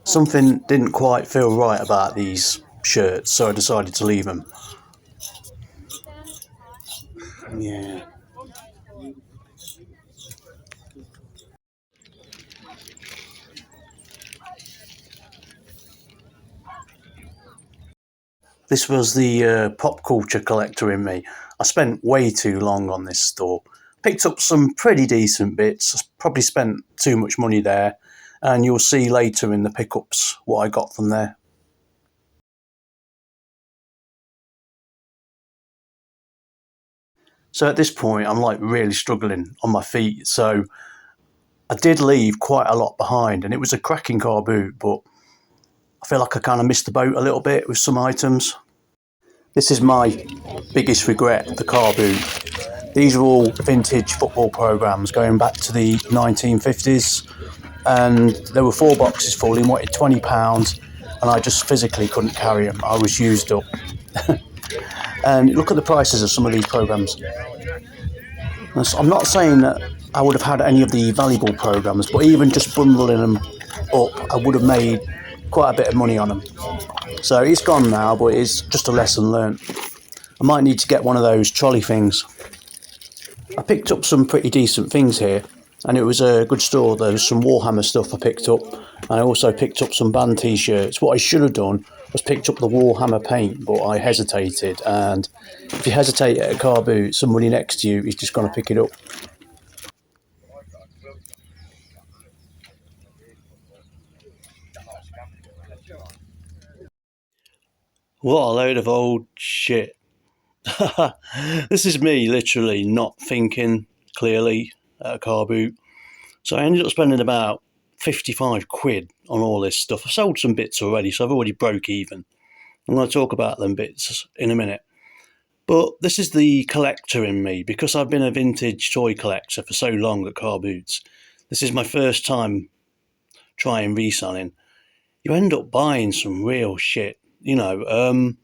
Something didn't quite feel right about these shirts, so I decided to leave them. Yeah. This was the pop culture collector in me. I spent way too long on this store. Picked up some pretty decent bits. Probably spent too much money there. And you'll see later in the pickups what I got from there. So at this point, I'm like really struggling on my feet. So I did leave quite a lot behind, and it was a cracking car boot, but I feel like I kind of missed the boat a little bit with some items. This is my biggest regret, the car boot. These are all vintage football programmes going back to the 1950s, and there were 4 boxes full. He wanted £20, and I just physically couldn't carry them. I was used up. And look at the prices of some of these programmes. I'm not saying that I would have had any of the valuable programmes, but even just bundling them up, I would have made quite a bit of money on them. So it's gone now, but it's just a lesson learned. I might need to get one of those trolley things. I picked up some pretty decent things here, and it was a good store. There was some Warhammer stuff I picked up, and I also picked up some band t-shirts. What I should have done was picked up the Warhammer paint, but I hesitated, and if you hesitate at a car boot, somebody next to you is just going to pick it up. What a load of old shit. This is me literally not thinking clearly at a car boot. So I ended up spending about 55 quid on all this stuff. I've sold some bits already, so I've already broke even. I'm going to talk about them bits in a minute. But this is the collector in me, because I've been a vintage toy collector for so long at car boots. This is my first time trying reselling. You end up buying some real shit, because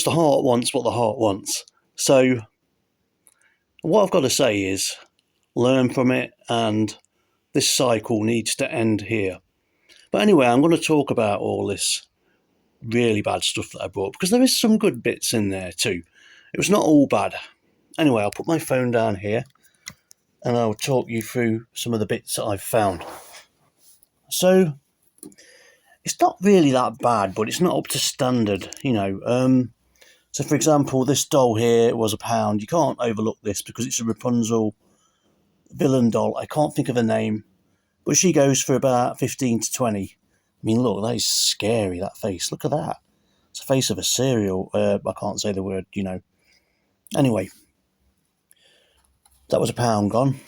the heart wants what the heart wants. So what I've got to say is learn from it, and this cycle needs to end here. But anyway, I'm going to talk about all this really bad stuff that I bought, because there is some good bits in there too. It was not all bad. Anyway, I'll put my phone down here and I'll talk you through some of the bits that I've found. So it's not really that bad, but it's not up to standard, So for example, this doll here was £1. You can't overlook this because it's a Rapunzel villain doll. I can't think of her name, but she goes for about 15 to 20. I mean, look, that is scary, that face. Look at that. It's the face of a cereal. I can't say the word, Anyway, that was £1 gone.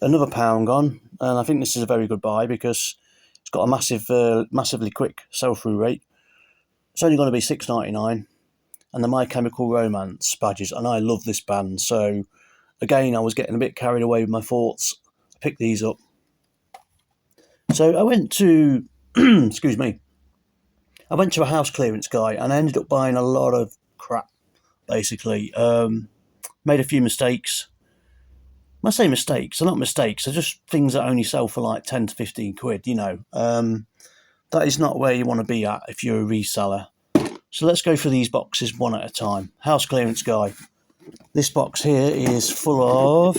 Another £1 gone. And I think this is a very good buy because it's got a massively quick sell-through rate. It's only going to be $6.99. And the My Chemical Romance badges. And I love this band. So, again, I was getting a bit carried away with my thoughts. I picked these up. So I went to, excuse me, I went to a house clearance guy and I ended up buying a lot of crap, basically. Made a few mistakes. When I say mistakes, they're not mistakes, they're just things that only sell for like 10 to 15 quid, That is not where you want to be at if you're a reseller. So let's go through these boxes one at a time. House clearance guy. This box here is full of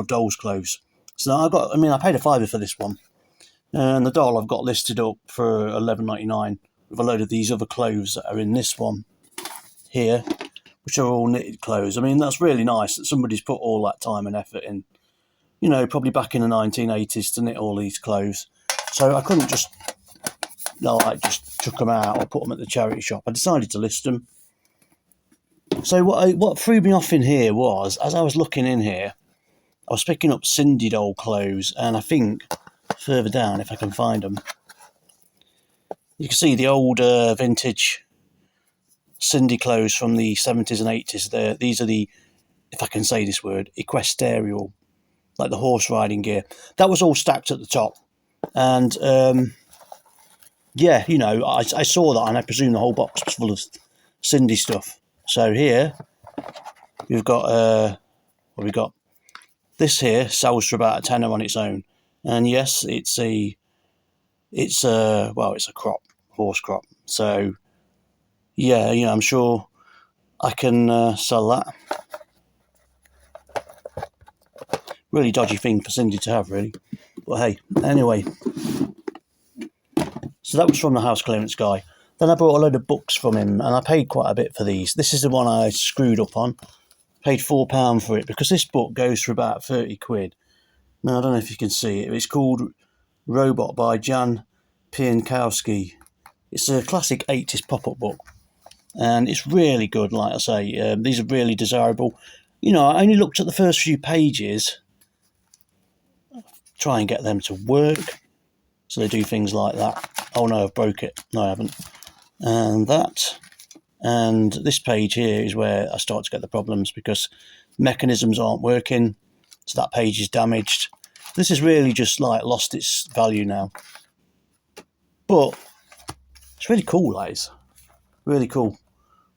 dolls' clothes. So I paid £5 for this one. And the doll I've got listed up for $11.99 with a load of these other clothes that are in this one here, which are all knitted clothes. I mean, that's really nice that somebody's put all that time and effort in, probably back in the 1980s to knit all these clothes. So I couldn't just chuck them out or put them at the charity shop. I decided to list them. So what threw me off in here was, as I was looking in here, I was picking up Cindy doll clothes, and I think further down, if I can find them, you can see the old vintage Cindy clothes from the 70s and 80s. These are the, if I can say this word, equestrial, like the horse riding gear. That was all stacked at the top. And, I saw that, and I presume the whole box was full of Cindy stuff. So here, we've got, This here sells for about a tenner on its own, and yes, it's a crop, horse crop. So yeah, I'm sure I can sell that. Really dodgy thing for Cindy to have, really. But hey, anyway. So that was from the house clearance guy. Then I bought a load of books from him, and I paid quite a bit for these. This is the one I screwed up on. Paid £4 for it, because this book goes for about 30 quid. Now, I don't know if you can see it. It's called Robot by Jan Pienkowski. It's a classic 80s pop-up book, and it's really good, like I say. These are really desirable. I only looked at the first few pages, try and get them to work. So they do things like that. Oh no, I've broke it. No, I haven't. And that. And this page here is where I start to get the problems, because mechanisms aren't working. So that page is damaged. This has really just like lost its value now. But it's really cool, that is. Really cool.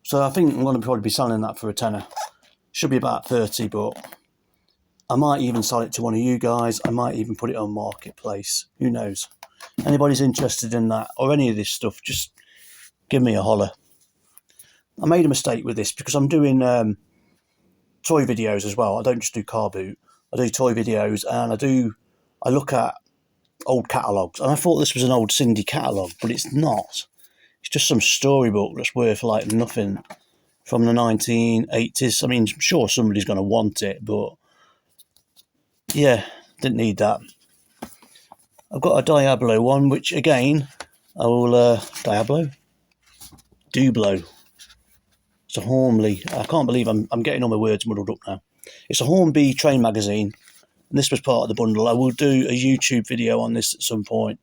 So I think I'm going to probably be selling that for a tenner. Should be about 30, but I might even sell it to one of you guys. I might even put it on Marketplace. Who knows? Anybody's interested in that or any of this stuff, just give me a holler. I made a mistake with this because I'm doing toy videos as well. I don't just do car boot. I do toy videos, and I look at old catalogues. And I thought this was an old Cindy catalogue, but it's not. It's just some storybook that's worth like nothing from the 1980s. I mean, I'm sure somebody's going to want it, but yeah, didn't need that. I've got a Diablo one, which again, I will, Dublo. It's a Hornby. I can't believe I'm getting all my words muddled up now. It's a Hornby train magazine, and this was part of the bundle. I will do a YouTube video on this at some point,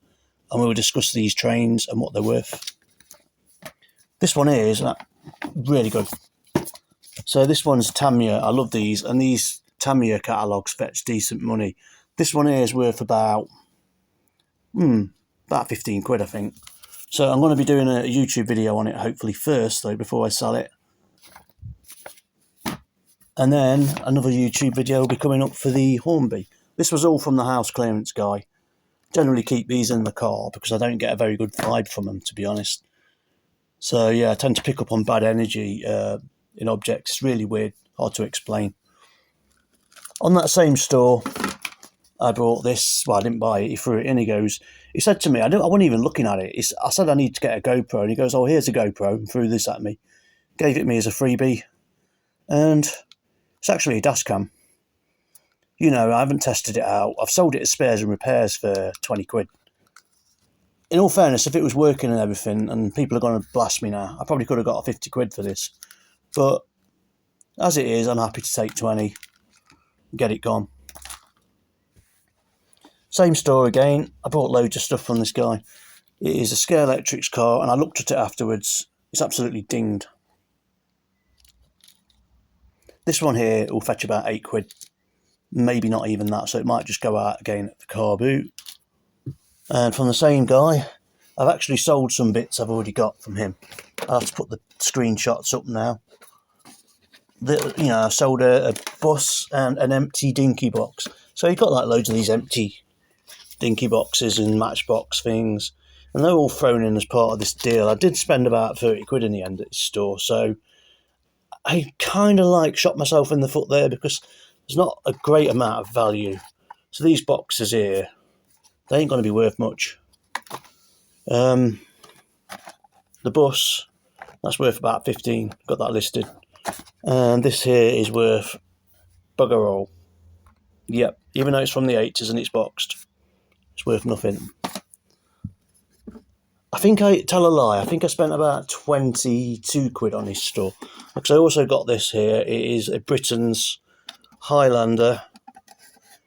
and we will discuss these trains and what they're worth. This one here is really good. So this one's Tamiya. I love these, and these Tamiya catalogues fetch decent money. This one here is worth about 15 quid, I think. So I'm going to be doing a YouTube video on it, hopefully first, though, before I sell it. And then another YouTube video will be coming up for the Hornby. This was all from the house clearance guy. Generally keep these in the car because I don't get a very good vibe from them, to be honest. So yeah, I tend to pick up on bad energy in objects. It's really weird, hard to explain. On that same store, I bought this. Well, I didn't buy it. He threw it in. He said to me, I wasn't even looking at it. I said I need to get a GoPro, and he goes, "Oh, here's a GoPro," and threw this at me. Gave it me as a freebie, and it's actually a dash cam. I haven't tested it out. I've sold it as spares and repairs for 20 quid. In all fairness, if it was working and everything, and people are going to blast me now, I probably could have got a 50 quid for this. But as it is, I'm happy to take 20 and get it gone. Same store again. I bought loads of stuff from this guy. It is a Scare Electrics car, and I looked at it afterwards. It's absolutely dinged. This one here will fetch about 8 quid. Maybe not even that, so it might just go out again at the Carboot. And from the same guy, I've actually sold some bits I've already got from him. I'll have to put the screenshots up now. I sold a bus and an empty dinky box. So he got like loads of these empty dinky boxes and matchbox things, and they're all thrown in as part of this deal. I did spend about 30 quid in the end at this store, so I kind of shot myself in the foot there because there's not a great amount of value. So these boxes here, they ain't going to be worth much. The bus, that's worth about 15. Got that listed. And this here is worth bugger all. Yep, even though it's from the 80s and it's boxed, it's worth nothing. I think I tell a lie. I think I spent about 22 quid on this store. Because I also got this here. It is a Britain's Highlander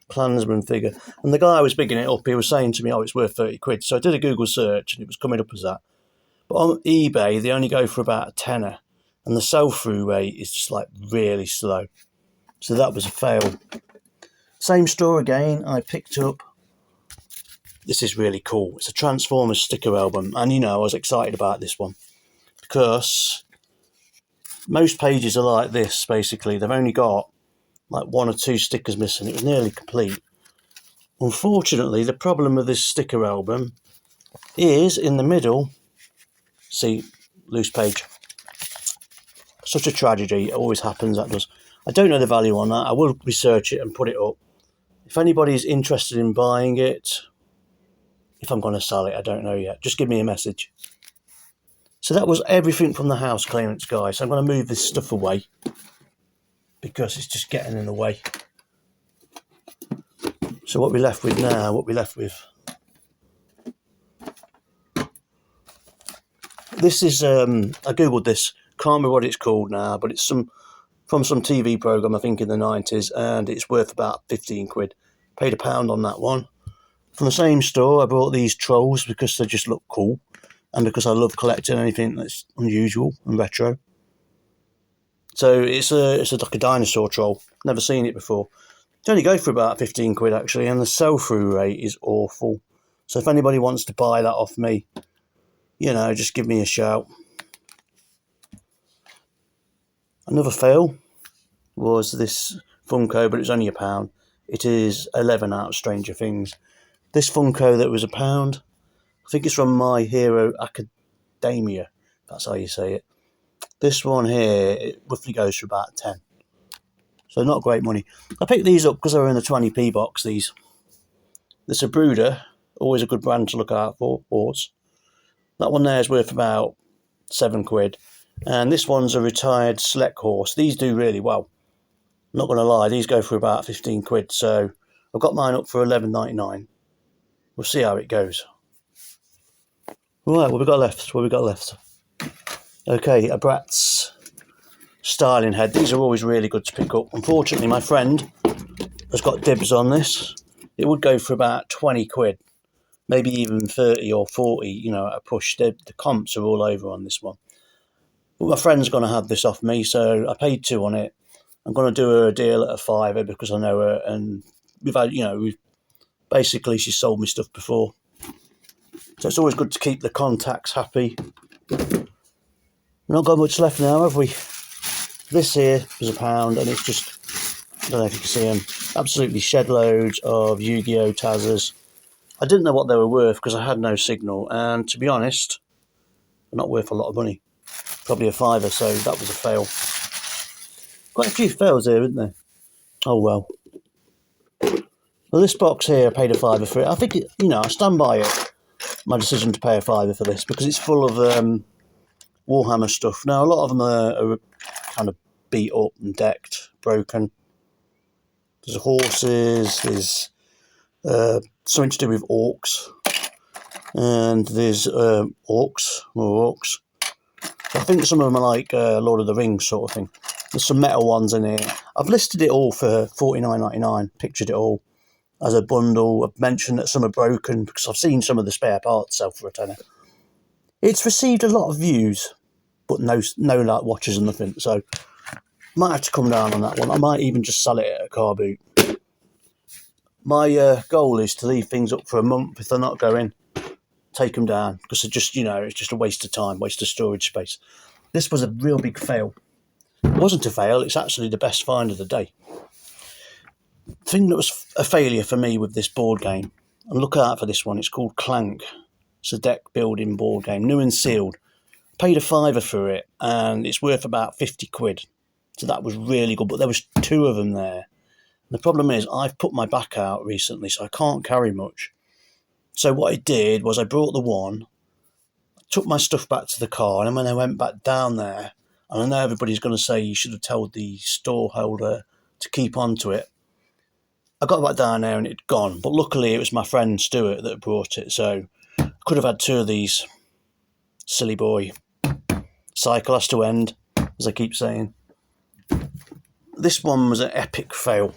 Klansman figure. And the guy I was bigging it up, he was saying to me, it's worth 30 quid. So I did a Google search and it was coming up as that. But on eBay, they only go for about a tenner. And the sell-through rate is just really slow. So that was a fail. Same store again, I picked up. This is really cool. It's a Transformers sticker album. And I was excited about this one. Because most pages are like this, basically. They've only got like 1 or 2 stickers missing. It was nearly complete. Unfortunately, the problem with this sticker album is in the middle. See, loose page. Such a tragedy. It always happens, that does. I don't know the value on that. I will research it and put it up. If anybody's interested in buying it, if I'm going to sell it, I don't know yet. Just give me a message. So that was everything from the house clearance, guys. So I'm going to move this stuff away because it's just getting in the way. So what we're left with now, this is, I googled this, can't remember what it's called now, but it's from some TV programme, I think in the 90s, and it's worth about 15 quid. Paid £1 on that one. From the same store, I bought these trolls because they just look cool, and because I love collecting anything that's unusual and retro. So it's like a dinosaur troll. Never seen it before. It only goes for about 15 quid actually, and the sell-through rate is awful. So if anybody wants to buy that off me, you know, just give me a shout. Another fail was this Funko, but it's only £1. It is 11 out of Stranger Things. This Funko that was £1, I think it's from My Hero Academia, that's how you say it. This one here, it roughly goes for about 10. So not great money. I picked these up because they were in the 20p box, these. There's a Brooder, always a good brand to look out for, horse. That one there is worth about 7 quid. And this one's a retired select horse. These do really well. Not going to lie, these go for about 15 quid. So I've got mine up for £11.99. We'll see how it goes. Right, what we got left? Okay, a Bratz styling head. These are always really good to pick up. Unfortunately, my friend has got dibs on this. It would go for about 20 quid, maybe even 30 or 40, you know, at a push. The comps are all over on this one. But my friend's going to have this off me, so I paid £2 on it. I'm going to do her a deal at a £5 because I know her, and basically she's sold me stuff before. So it's always good to keep the contacts happy. We've not got much left now, have we? This here was £1, and it's just, I don't know if you can see them, absolutely shed loads of Yu-Gi-Oh! Tazers. I didn't know what they were worth because I had no signal, and to be honest, they're not worth a lot of money. Probably a £5, so that was a fail. Quite a few fails here, isn't there? Oh well. Well, this box here, I paid a £5 for it. I think, I stand by it, my decision to pay a £5 for this, because it's full of Warhammer stuff. Now, a lot of them are kind of beat up and decked, broken. There's horses, there's something to do with orcs, and there's more orcs. I think some of them are like Lord of the Rings sort of thing. There's some metal ones in here. I've listed it all for $49.99, pictured it all as a bundle. I've mentioned that some are broken because I've seen some of the spare parts sell for a tenner. It's received a lot of views, but no like watches and nothing. So might have to come down on that one. I might even just sell it at a Carboot. My goal is to leave things up for a month. If they're not going, take them down, because it's just a waste of time, waste of storage space. This was a real big fail. It wasn't a fail, it's actually the best find of the day. The thing that was a failure for me with this board game, and look out for this one, it's called Clank. It's a deck building board game, new and sealed. Paid a £5 for it, and it's worth about 50 quid. So that was really good, but there was 2 of them there. And the problem is, I've put my back out recently, so I can't carry much. So what I did was I brought the one, took my stuff back to the car, and then when I went back down there, and I know everybody's going to say you should have told the store holder to keep on to it, I got back down there and it'd gone. But luckily it was my friend Stuart that brought it, so I could have had 2 of these. Silly boy. Cycle has to end, as I keep saying. This one was an epic fail.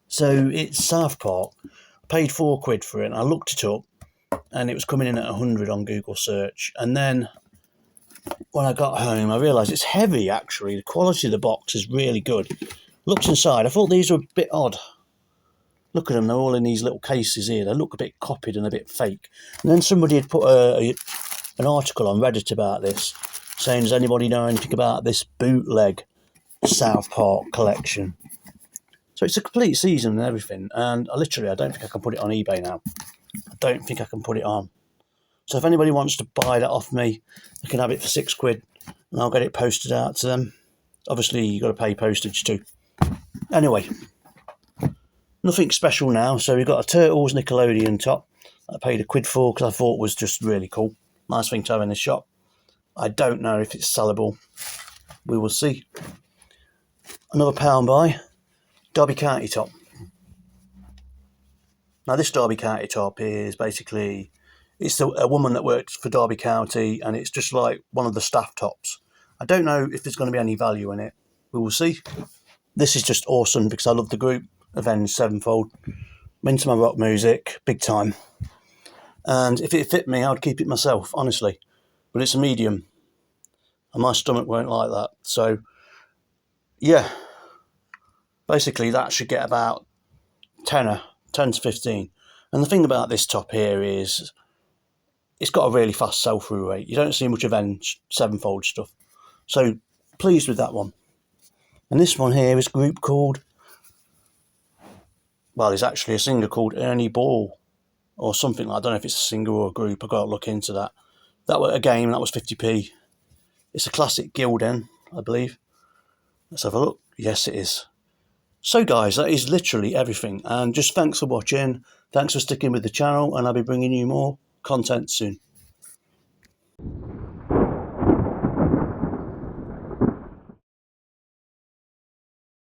So it's South Park. I paid 4 quid for it, and I looked it up, and it was coming in at 100 on Google search. And then when I got home, I realised it's heavy, actually. The quality of the box is really good. Looked inside. I thought these were a bit odd. Look at them. They're all in these little cases here. They look a bit copied and a bit fake. And then somebody had put an article on Reddit about this, saying, does anybody know anything about this bootleg South Park collection. So it's a complete season and everything, and I don't think I can put it on eBay now. I don't think I can put it on. So if anybody wants to buy that off me, they can have it for £6 and I'll get it posted out to them. Obviously, you've got to pay postage too. Anyway, nothing special now. So we've got a Turtles Nickelodeon top that I paid £1 for because I thought was just really cool. Nice thing to have in the shop. I don't know if it's sellable. We will see. Another pound buy, Derby County top. Now this Derby County top is basically, it's a woman that works for Derby County, and it's just like one of the staff tops. I don't know if there's going to be any value in it. We will see. This is just awesome because I love the group Avenged Sevenfold. I'm into my rock music, big time. And if it fit me, I would keep it myself, honestly. But it's a medium, and my stomach won't like that. So, yeah, basically that should get about 10 to 15. And the thing about this top here is it's got a really fast sell-through rate. You don't see much Avenged Sevenfold stuff. So, pleased with that one. And this one here is a group called, well, there's actually a singer called Ernie Ball or something. I don't know if it's a singer or a group. I've got to look into that. That was a game, that was 50p. It's a classic Gilden, I believe. Let's have a look. Yes, it is. So guys, that is literally everything. And just thanks for watching. Thanks for sticking with the channel, and I'll be bringing you more content soon.